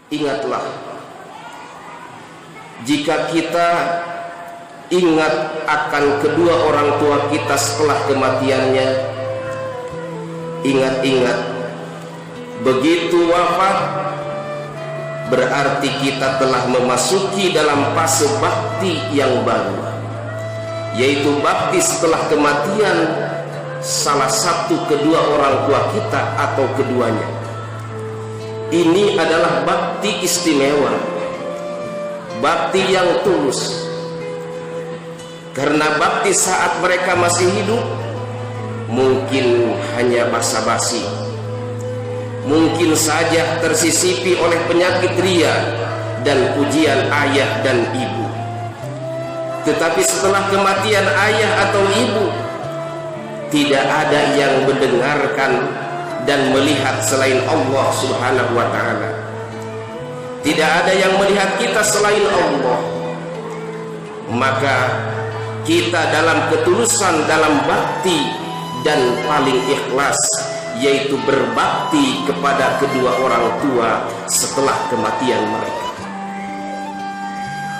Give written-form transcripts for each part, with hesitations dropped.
Ingatlah, jika kita ingat akan kedua orang tua kita setelah kematiannya, ingat-ingat begitu wafat, berarti kita telah memasuki dalam fase bakti yang baru, yaitu bakti setelah kematian salah satu kedua orang tua kita atau keduanya. Ini adalah bakti istimewa, bakti yang tulus, karena bakti saat mereka masih hidup mungkin hanya basa-basi, mungkin saja tersisipi oleh penyakit ria dan pujian ayah dan ibu. Tetapi setelah kematian ayah atau ibu, tidak ada yang mendengarkan dan melihat selain Allah Subhanahu wa ta'ala. Tidak ada yang melihat kita selain Allah. Maka kita dalam ketulusan, dalam bakti dan paling ikhlas, yaitu berbakti kepada kedua orang tua setelah kematian mereka.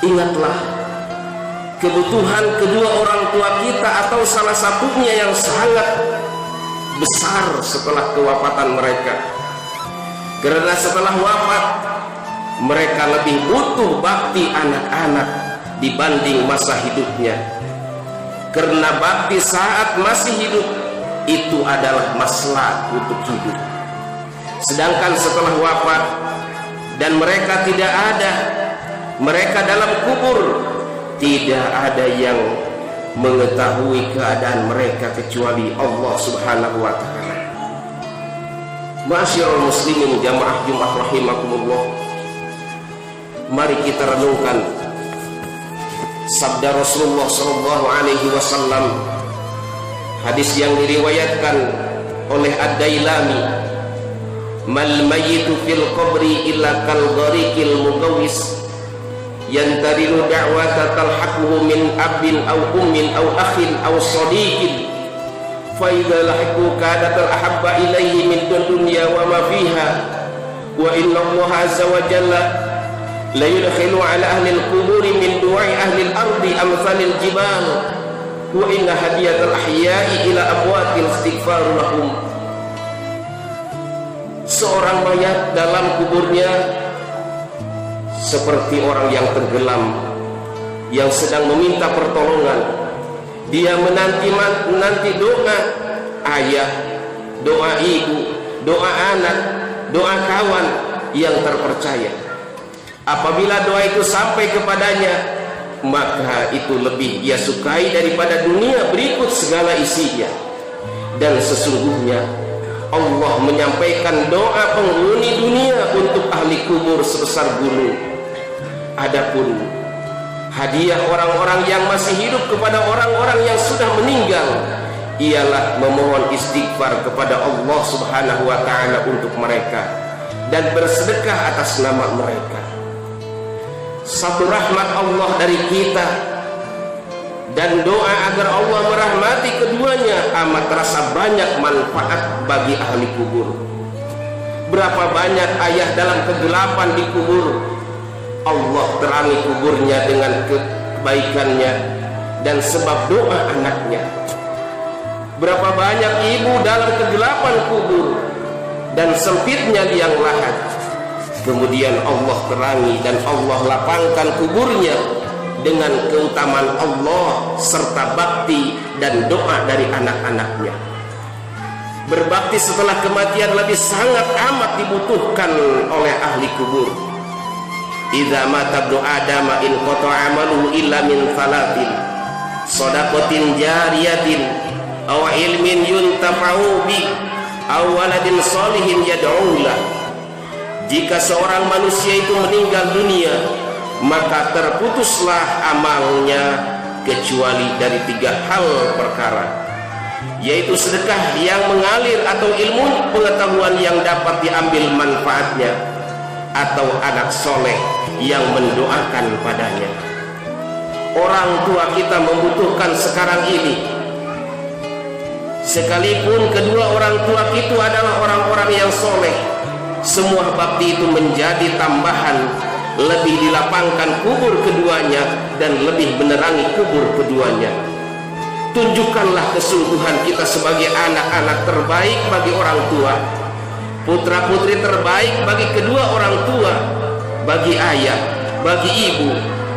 Ingatlah, kebutuhan kedua orang tua kita atau salah satunya yang sangat besar setelah kewafatan mereka, karena setelah wafat mereka lebih butuh bakti anak-anak dibanding masa hidupnya, karena bakti saat masih hidup itu adalah maslahat untuk hidup. Sedangkan setelah wafat dan mereka tidak ada, mereka dalam kubur, tidak ada yang mengetahui keadaan mereka kecuali Allah Subhanahu wa ta'ala. Ma'asyiral muslimin jamaah Jumat rahimakumullah, mari kita renungkan sabda Rasulullah sallallahu alaihi wasallam, hadis yang diriwayatkan oleh Ad-Dailami, mal mayyitu fil qabri illa kal ghariqil mugawis yantarilu da'wata talhaquhu min abin aw ummin aw akhin aw sadiqin fa idza lahiqu kadatal ahabba ilayhi min dunya wa ma fiha wa inna Allah azza wa jalla la yudkhilu ala ahli al-quburi min du'ai ahli al-ardi amsalil jibal wa inna hadiyatal ahya'i ila amwatil istighfar lahum. Seorang mayat dalam kuburnya seperti orang yang tenggelam, yang sedang meminta pertolongan. Dia menanti doa ayah, doa ibu, doa anak, doa kawan yang terpercaya. Apabila doa itu sampai kepadanya, maka itu lebih dia sukai daripada dunia berikut segala isinya. Dan sesungguhnya Allah menyampaikan doa penghuni dunia untuk ahli kubur sebesar gunung. Adapun hadiah orang-orang yang masih hidup kepada orang-orang yang sudah meninggal ialah memohon istighfar kepada Allah Subhanahu wa ta'ala untuk mereka dan bersedekah atas nama mereka. Satu rahmat Allah dari kita dan doa agar Allah merahmati keduanya amat terasa banyak manfaat bagi ahli kubur. Berapa banyak ayah dalam kegelapan di kubur, Allah terangi kuburnya dengan kebaikannya dan sebab doa anaknya. Berapa banyak ibu dalam kegelapan kubur dan sempitnya liang lahat, kemudian Allah terangi dan Allah lapangkan kuburnya dengan keutamaan Allah serta bakti dan doa dari anak-anaknya. Berbakti setelah kematian lebih sangat amat dibutuhkan oleh ahli kubur. Idza mata ibnu Adam in qata'a amaluhu illa min thalathin, shadaqatin jariyatin aw ilmin yuntafa'u bi aw waladin shalihin yad'u lah. Jika seorang manusia itu meninggal dunia, maka terputuslah amalnya kecuali dari 3 hal perkara, yaitu sedekah yang mengalir atau ilmu pengetahuan yang dapat diambil manfaatnya, atau anak soleh yang mendoakan padanya. Orang tua kita membutuhkan sekarang ini, sekalipun kedua orang tua itu adalah orang-orang yang soleh, semua bakti itu menjadi tambahan, lebih dilapangkan kubur keduanya dan lebih menerangi kubur keduanya. Tunjukkanlah kesungguhan kita sebagai anak-anak terbaik bagi orang tua, putra-putri terbaik bagi kedua orang tua, bagi ayah, bagi ibu,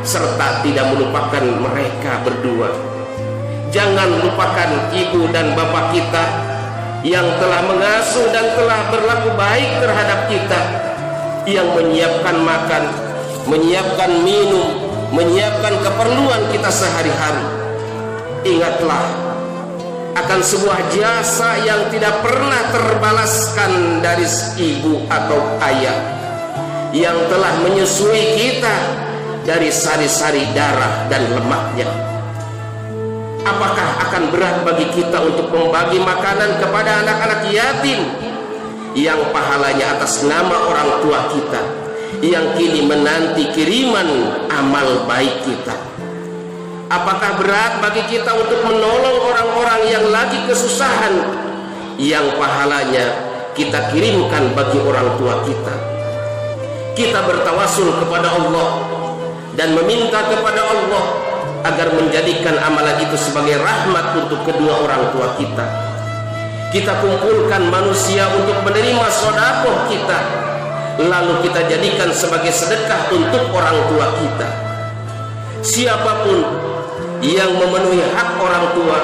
serta tidak melupakan mereka berdua. Jangan lupakan ibu dan bapak kita yang telah mengasuh dan telah berlaku baik terhadap kita, yang menyiapkan makan, menyiapkan minum, menyiapkan keperluan kita sehari-hari. Ingatlah akan sebuah jasa yang tidak pernah terbalaskan dari ibu atau ayah yang telah menyusui kita dari sari-sari darah dan lemaknya. Apakah akan berat bagi kita untuk membagi makanan kepada anak-anak yatim yang pahalanya atas nama orang tua kita, yang kini menanti kiriman amal baik kita? Apakah berat bagi kita untuk menolong orang-orang yang lagi kesusahan, yang pahalanya kita kirimkan bagi orang tua kita? Kita bertawasul kepada Allah dan meminta kepada Allah agar menjadikan amalan itu sebagai rahmat untuk kedua orang tua kita. Kita kumpulkan manusia untuk menerima sedekah kita, lalu kita jadikan sebagai sedekah untuk orang tua kita. Siapapun yang memenuhi hak orang tua,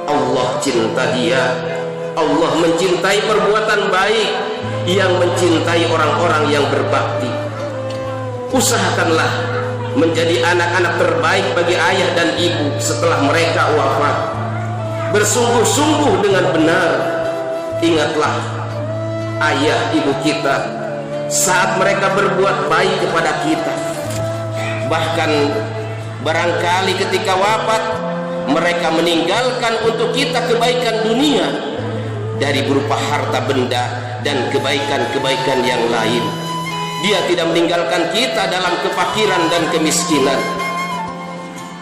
Allah cinta dia. Allah mencintai perbuatan baik, yang mencintai orang-orang yang berbakti. Usahakanlah menjadi anak-anak terbaik bagi ayah dan ibu setelah mereka wafat. Bersungguh-sungguh dengan benar. Ingatlah ayah ibu kita saat mereka berbuat baik kepada kita. Bahkan barangkali ketika wafat mereka meninggalkan untuk kita kebaikan dunia dari berupa harta benda dan kebaikan-kebaikan yang lain. Dia tidak meninggalkan kita dalam kefakiran dan kemiskinan.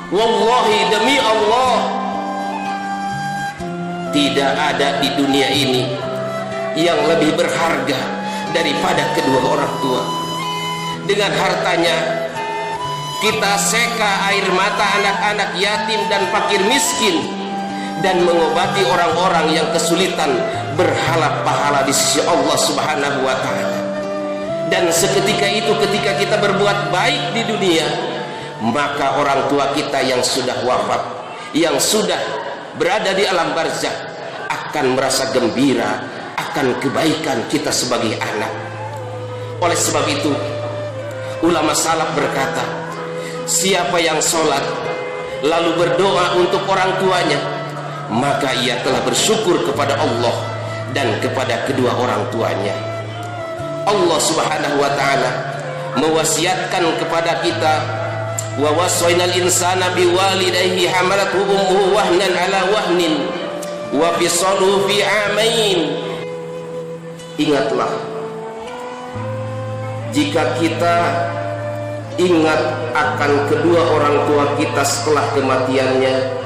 Wallahi, demi Allah, tidak ada di dunia ini yang lebih berharga daripada kedua orang tua. Dengan hartanya kita seka air mata anak-anak yatim dan fakir miskin, dan mengobati orang-orang yang kesulitan, berharap pahala di sisi Allah Subhanahu wa Ta'ala. Dan seketika itu, ketika kita berbuat baik di dunia, maka orang tua kita yang sudah wafat, yang sudah berada di alam barzakh, akan merasa gembira akan kebaikan kita sebagai anak. Oleh sebab itu, ulama salaf berkata, siapa yang sholat lalu berdoa untuk orang tuanya, maka ia telah bersyukur kepada Allah dan kepada kedua orang tuanya. Allah Subhanahu wa Ta'ala mewasiatkan kepada kita, wa wasainal insana biwalidayhi hamalathu ummuhu wahnan ala wahnin wa fisaluhu fi amain. Ingatlah, jika kita ingat akan kedua orang tua kita setelah kematiannya,